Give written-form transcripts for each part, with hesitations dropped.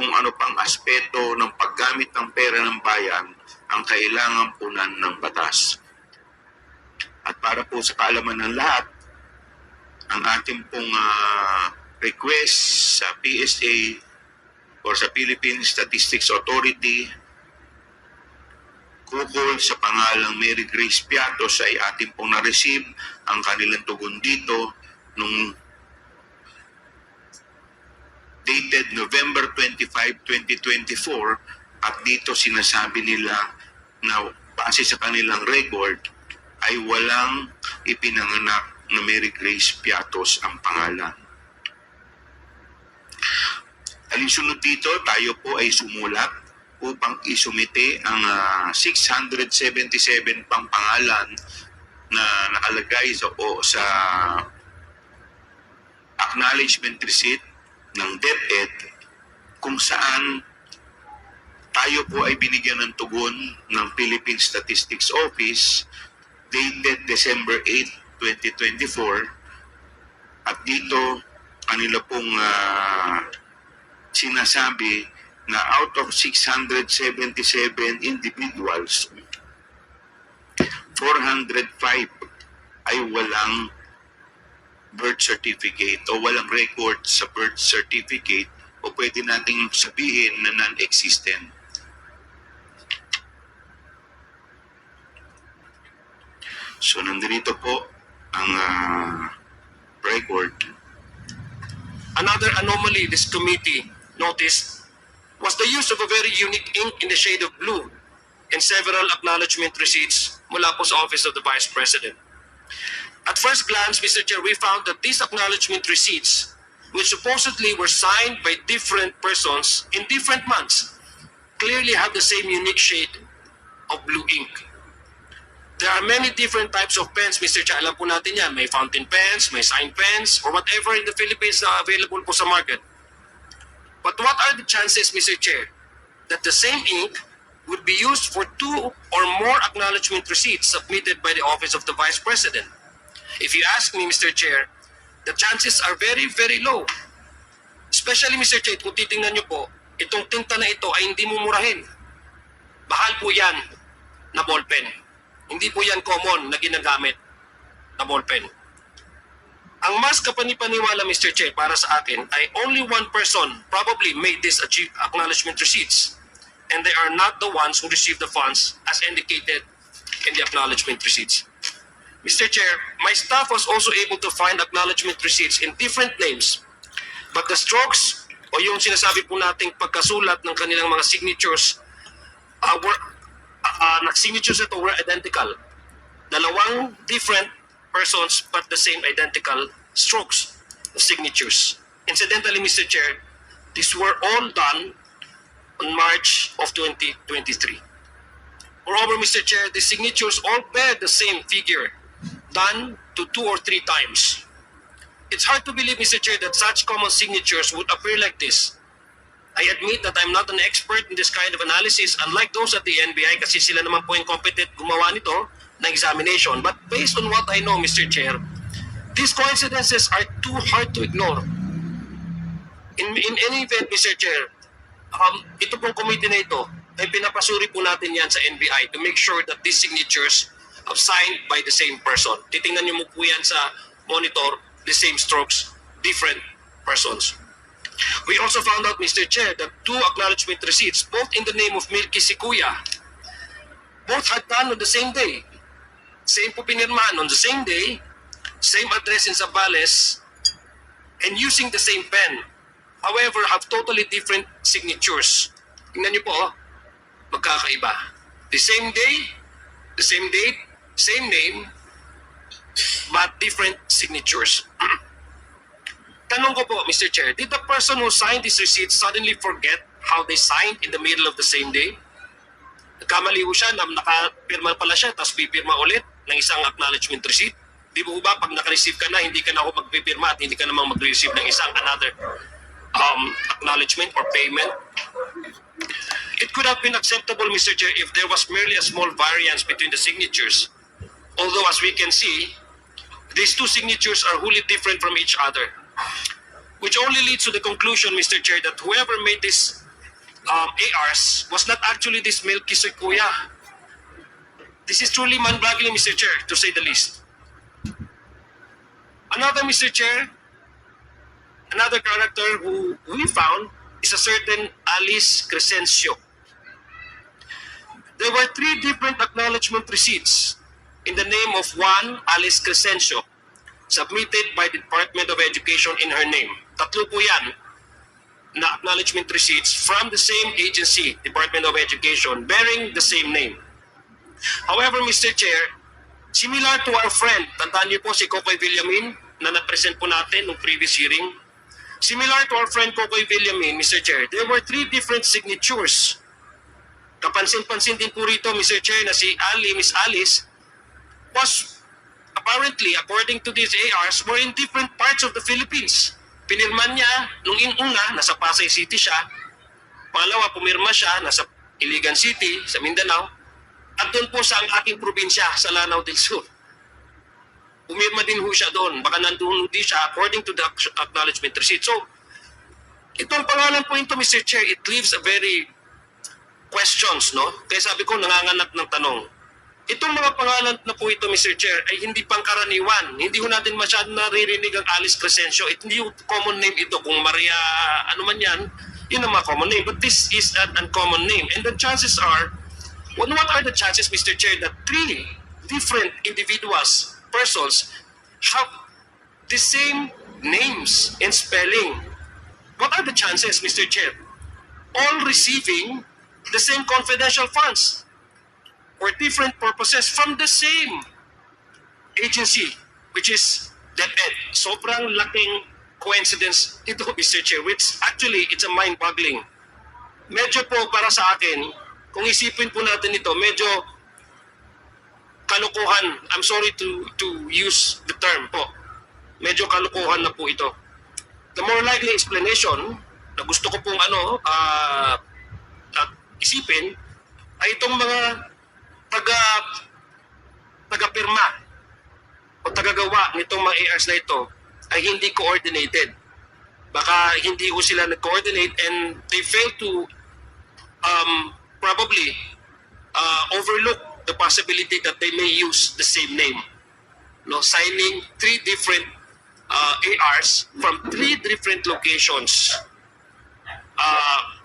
kung ano pang aspeto ng paggamit ng pera ng bayan ang kailangan punan ng batas. At para po sa kaalaman ng lahat, ang ating pong request sa PSA or sa Philippine Statistics Authority kukol sa pangalang Mary Grace Piatos ay ating pong na-receive ang kanilang tugon dito nung dated November 25, 2024 at dito sinasabi nila na base sa kanilang record ay walang ipinanganak na Mary Grace Piatos ang pangalan. Alinsunod dito, tayo po ay sumulat upang isumite ang 677 pang pangalan na nakalagay sa acknowledgement receipt ng DepEd kung saan tayo po ay binigyan ng tugon ng Philippine Statistics Office dated December 8, 2024 at dito kanila pong sinasabi na out of 677 individuals, 405 ay walang birth certificate o walang record sa birth certificate o pwede nating sabihin na non-existent. So nandito po ang record. Another anomaly this committee noticed was the use of a very unique ink in the shade of blue in several acknowledgement receipts mula po sa Office of the Vice President. At first glance, Mr. Chair, we found that these acknowledgement receipts, which supposedly were signed by different persons in different months, clearly have the same unique shade of blue ink. There are many different types of pens, Mr. Chair. Alam po natin yan. May fountain pens, may sign pens, or whatever in the Philippines na available po sa market. But what are the chances, Mr. Chair, that the same ink would be used for 2 or more acknowledgement receipts submitted by the Office of the Vice President? If you ask me, Mr. Chair, the chances are very, very low. Especially, Mr. Chair, kung titingnan nyo po, itong tinta na ito ay hindi mumurahin. Mahal po yan na ballpen. Hindi po yan common na ginagamit na ballpen. Ang mas kapanipaniwala, Mr. Chair, para sa akin ay only one person probably made this acknowledgement receipts, and they are not the ones who received the funds as indicated in the acknowledgement receipts. Mr. Chair, my staff was also able to find acknowledgement receipts in different names, but the strokes o yung sinasabi po nating pagkasulat ng kanilang mga signatures signatures ito were identical. Dalawang different persons but the same identical strokes of signatures. Incidentally, Mr. Chair, these were all done on March of 2023. Moreover, Mr. Chair, the signatures all bear the same figure, done to 2 or 3 times. It's hard to believe, Mr. Chair, that such common signatures would appear like this. I admit that I'm not an expert in this kind of analysis, unlike those at the NBI, kasi sila naman po yung competent gumawa nito na examination. But based on what I know, Mr. Chair, these coincidences are too hard to ignore. In any event, Mr. Chair, ito pong committee na ito, ay pinapasuri po natin yan sa NBI to make sure that these signatures are signed by the same person. Titingnan niyo mo po yan sa monitor, the same strokes, different persons. We also found out, Mr. Chair, that 2 acknowledgement receipts, both in the name of Milky Sikuya, both had done on the same day. Same po pinirmahan on the same day, same address in Zambales, and using the same pen. However, have totally different signatures. Tingnan niyo po, magkakaiba. The same day, the same date, same name, but different signatures. Tanong ko po, Mr. Chair, did the person who signed this receipt suddenly forget how they signed in the middle of the same day? Nagkamali ho siya na nakapirma pala siya tapos pipirma ulit ng isang acknowledgement receipt? Di ba pag naka-receive ka na, hindi ka na ako magpipirma at hindi ka namang mag-receive ng isang another acknowledgement or payment? It could have been acceptable, Mr. Chair, if there was merely a small variance between the signatures. Although, as we can see, these 2 signatures are wholly different from each other, which only leads to the conclusion, Mr. Chair, that whoever made this ARs was not actually this Milky Sequoia. This is truly mind-boggling, Mr. Chair, to say the least. Another, Mr. Chair, another character who we found is a certain Alice Crescencio. There were 3 different acknowledgement receipts in the name of one Alice Crescencio submitted by the Department of Education in her name. Tatlo po yan na acknowledgement receipts from the same agency, Department of Education, bearing the same name. However, Mr. Chair, similar to our friend, tandaan niyo po si Kokoy Villamin na na-present po natin nung previous hearing. Similar to our friend Kokoy Villamin, Mr. Chair, there were 3 different signatures. Kapansin-pansin din po rito, Mr. Chair, na si Miss Alice, was apparently, according to these ARs, were in different parts of the Philippines. Pinirman niya, nung una, nasa Pasay City siya. Pangalawa, pumirma siya, nasa Iligan City, sa Mindanao. At doon po sa ang aking probinsya, sa Lanao del Sur. Pumirma din ho siya doon. Baka nandun din siya according to the acknowledgement receipt. So, itong pangalan po ito, Mr. Chair, it leaves a very questions, no? Kaya sabi ko, nanganganak ng tanong. Itong mga pangalan na po ito, Mr. Chair, ay hindi pangkaraniwan. Hindi ho natin masyadong naririnig ang Alice Crescencio. Hindi ho common name ito. Kung Maria, ano man yan, yun ang mga common name. But this is an uncommon name. And the chances are, what are the chances, Mr. Chair, that 3 different individuals, persons, have the same names and spelling? What are the chances, Mr. Chair? All receiving the same confidential funds for different purposes from the same agency, which is DepEd. Sobrang laking coincidence ito, Mr. Chair, which actually, it's a mind-boggling. Medyo po para sa akin, kung isipin po natin ito, medyo kalukuhan. I'm sorry to use the term po. Medyo kalukuhan na po ito. The more likely explanation na gusto ko pong isipin ay itong mga taga-pirma o tagagawa nitong mga ARs na ito ay hindi coordinated. Baka hindi ko sila nag-coordinate and they fail to probably overlook the possibility that they may use the same name. No, signing 3 different ARs from 3 different locations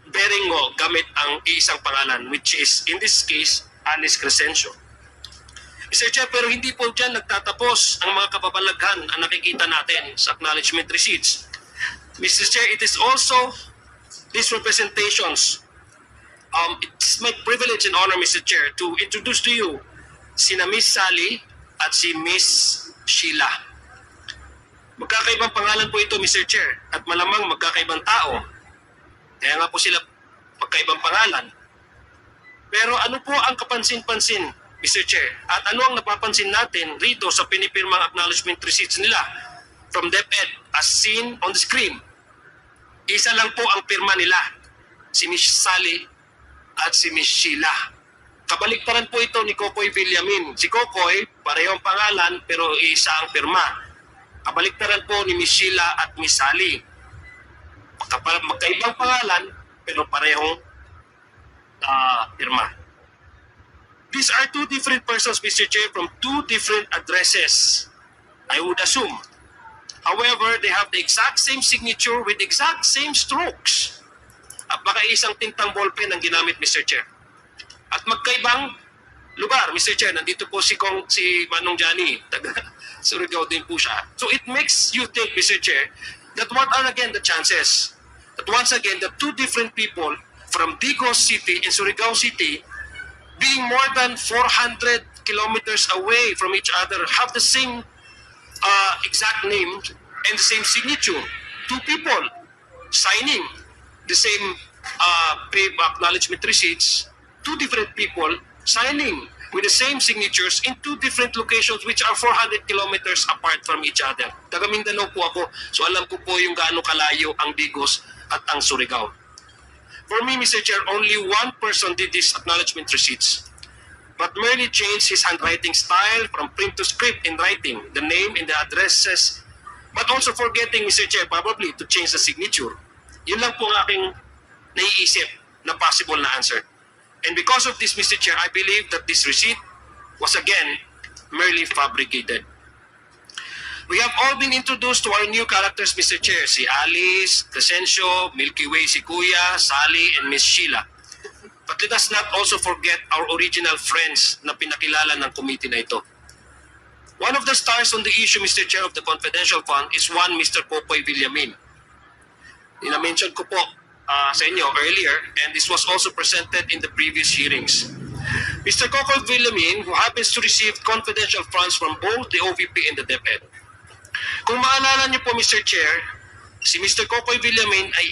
bearing gamit ang isang pangalan, which is in this case Alice Crescencio. Mr. Chair, pero hindi po dyan nagtatapos ang mga kababalaghan ang nakikita natin sa acknowledgement receipts. Mr. Chair, it is also these representations. It's my privilege and honor, Mr. Chair, to introduce to you sina Miss Sally at si Miss Sheila. Magkakaibang pangalan po ito, Mr. Chair, at malamang magkakaibang tao. Kaya nga po sila magkaibang pangalan. Pero ano po ang kapansin-pansin, Mr. Chair? At ano ang napapansin natin rito sa pinipirmang acknowledgement receipts nila from DepEd as seen on the screen? Isa lang po ang pirma nila, si Miss Sally at si Miss Sheila. Kabaliktaran po ito ni Kokoy Villamin. Si Kokoy, parehong pangalan pero isa ang pirma. Kabaliktaran po ni Miss Sheila at Miss Sally. Magkaibang pangalan pero parehong pirma. These are 2 different persons, Mr. Chair, from 2 different addresses, I would assume. However, they have the exact same signature with exact same strokes. At baka isang tintang ballpen ang ginamit, Mr. Chair. At magkaibang lugar, Mr. Chair. Nandito po si Manong Johnny. Taga Surigao din po siya. So it makes you think, Mr. Chair, that what are again the chances? That once again, the 2 different people from Digos City and Surigao City, being more than 400 kilometers away from each other, have the same exact name and the same signature. 2 people signing the same acknowledgement receipts, 2 different people signing with the same signatures in 2 different locations which are 400 kilometers apart from each other. Taga Mindanao po ako, so alam ko po yung gaano kalayo ang Digos at ang Surigao. For me, Mr. Chair, only one person did these acknowledgement receipts, but merely changed his handwriting style from print to script in writing, the name and the addresses, but also forgetting, Mr. Chair, probably to change the signature. Yun lang po ang aking naiisip. na possible na answer. And because of this, Mr. Chair, I believe that this receipt was again merely fabricated. We have all been introduced to our new characters, Mr. Chair. Si Alice, Crescencio, Milky Way, si Kuya, Sally, and Miss Sheila. But let us not also forget our original friends na pinakilala ng committee na ito. One of the stars on the issue, Mr. Chair, of the confidential fund is one Mr. Popoy Villamin. Ina-mention ko po sa inyo earlier, and this was also presented in the previous hearings. Mr. Popoy Villamin, who happens to receive confidential funds from both the OVP and the DepEd. Kung maalala niyo po, Mr. Chair, si Mr. Popoy Villamin ay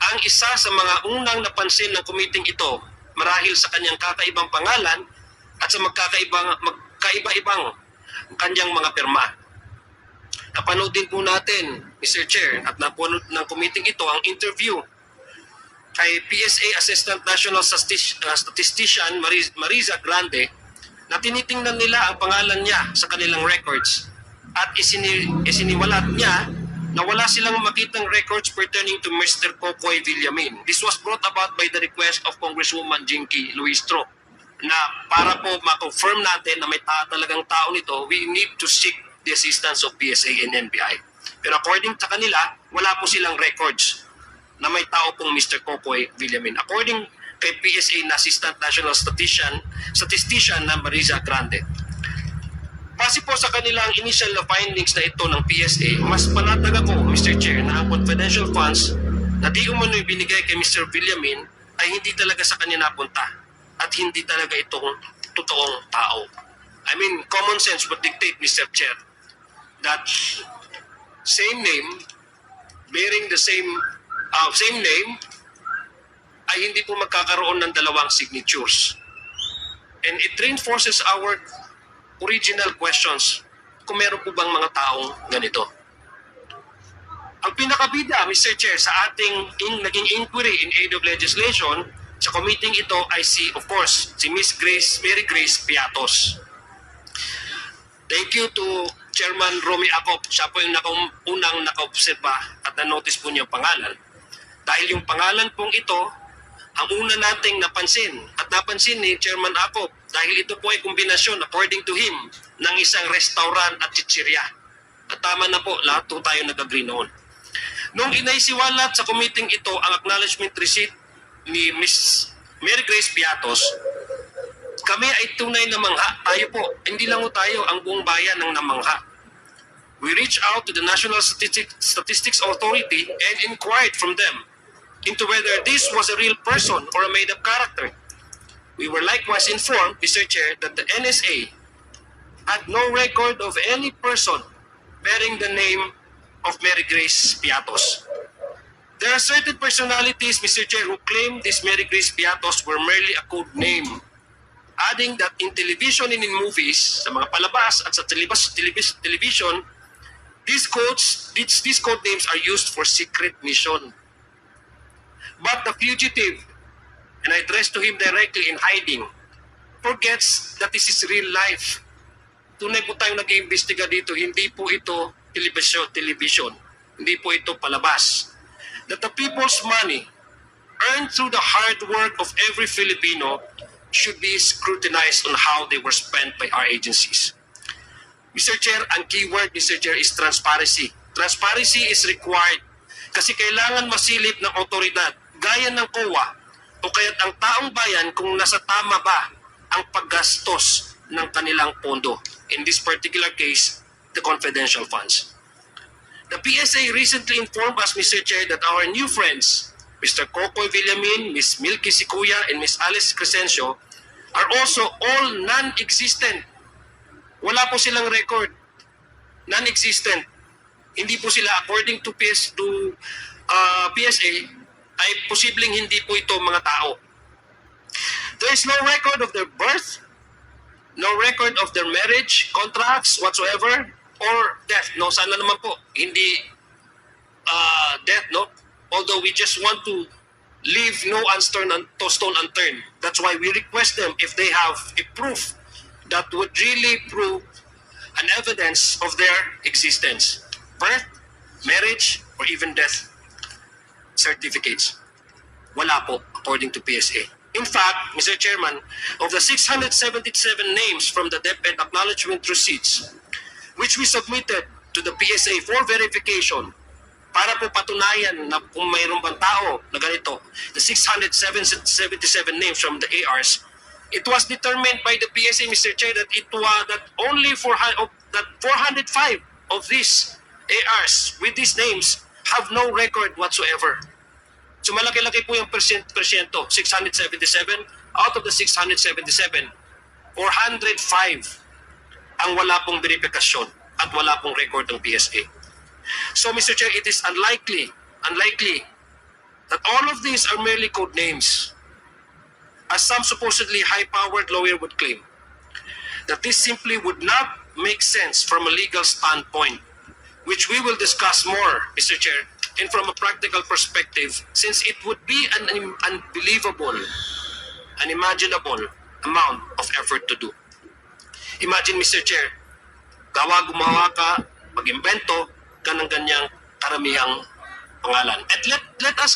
ang isa sa mga unang napansin ng committee ito marahil sa kanyang kakaibang pangalan at sa magkaiba-ibang kanyang mga pirma. Napanood din po natin, Mr. Chair, at napanood ng committee ito ang interview kay PSA Assistant National Statistician Mariza Grande na tinitingnan nila ang pangalan niya sa kanilang records at isiniwalat niya na wala silang makitang records pertaining to Mr. Popoy Villamin. This was brought about by the request of Congresswoman Jinky Luistro na para po ma-confirm natin na may talagang tao nito, we need to seek the assistance of PSA and NBI. Pero according sa kanila, wala po silang records na may tao pong Mr. Popoy Villamin. According kay PSA na Assistant National Statistician na Mariza Grande. Base po sa kanilang initial na findings na ito ng PSA, mas panatag ako, Mr. Chair, na ang confidential funds na di umano'y binigay kay Mr. Villamin ay hindi talaga sa kanya napunta at hindi talaga itong totoong tao. I mean, common sense would dictate, Mr. Chair, that same name, bearing the same name, ay hindi po magkakaroon ng dalawang signatures. And it reinforces our original questions kung meron po bang mga taong ganito. Ang pinakabida, Mr. Chair, sa ating naging inquiry in aid of legislation sa committee ito ay of course, si Miss Mary Grace Piatos. Thank you to Chairman Romy Acop. Siya po yung unang nakaobserba at na-notice po niya ang pangalan. Dahil yung pangalan pong ito, ang una nating napansin at napansin ni Chairman Acop dahil ito po ay kombinasyon, according to him, ng isang restaurant at chichirya. At tama na po, lahat po tayo nag-agree noon. Nung inaisiwalat sa committee ito ang acknowledgement receipt ni Miss Mary Grace Piatos, kami ay tunay na mangha. Tayo po, hindi lang tayo, ang buong bayan ng namangha. We reached out to the National Statistics Authority and inquired from them into whether this was a real person or a made-up character. We were likewise informed, Mr. Chair, that the NSA had no record of any person bearing the name of Mary Grace Piatos. There are certain personalities, Mr. Chair, who claim this Mary Grace Piatos were merely a code name, adding that in television and in movies, sa mga palabas at sa television, these code names are used for secret mission. But the fugitive, and I address to him directly in hiding, forgets that this is real life. Tunay po tayong nag-iimbestiga dito, hindi po ito television, hindi po ito palabas. That the people's money, earned through the hard work of every Filipino, should be scrutinized on how they were spent by our agencies. Mr. Chair, ang keyword, Mr. Chair, is transparency. Transparency is required kasi kailangan masilip ng otoridad, gaya ng COA, o kaya't ang taong bayan kung nasa tama ba ang paggastos ng kanilang pondo. In this particular case, the confidential funds. The PSA recently informed us, Mr. Chair, that our new friends, Mr. Popoy Villamin, Miss Milky Sikuya, and Miss Alice Crescencio, are also all non-existent. Wala po silang record. Non-existent. Hindi po sila, according to PSA, ay posibleng hindi po ito mga tao. There is no record of their birth, no record of their marriage, contracts, whatsoever, or death. No, sana naman po, hindi death, no? Although we just want to leave no stone unturned. That's why we request them if they have a proof that would really prove an evidence of their existence. Birth, marriage, or even death certificates. Wala po. according to PSA. In fact, Mr. Chairman, of the 677 names from the DepEd acknowledgement receipts, which we submitted to the PSA for verification, para po patunayan na kung mayroon bang tao na ganito, the 677 names from the ARs, it was determined by the PSA, Mr. Chair, that it was that only 405 of these ARs with these names have no record whatsoever. So malaki-laki po yung persyento, 677 out of the 677, 405 ang wala pong verifikasyon at wala pong record ng PSA. So Mr. Chair, it is unlikely that all of these are merely code names, as some supposedly high-powered lawyer would claim, that this simply would not make sense from a legal standpoint, which we will discuss more, Mr. Chair, and from a practical perspective, since it would be an unbelievable, unimaginable amount of effort to do. Imagine, Mr. Chair, gumawa ka, mag-imbento ka ng ganyang karamihang pangalan. At let us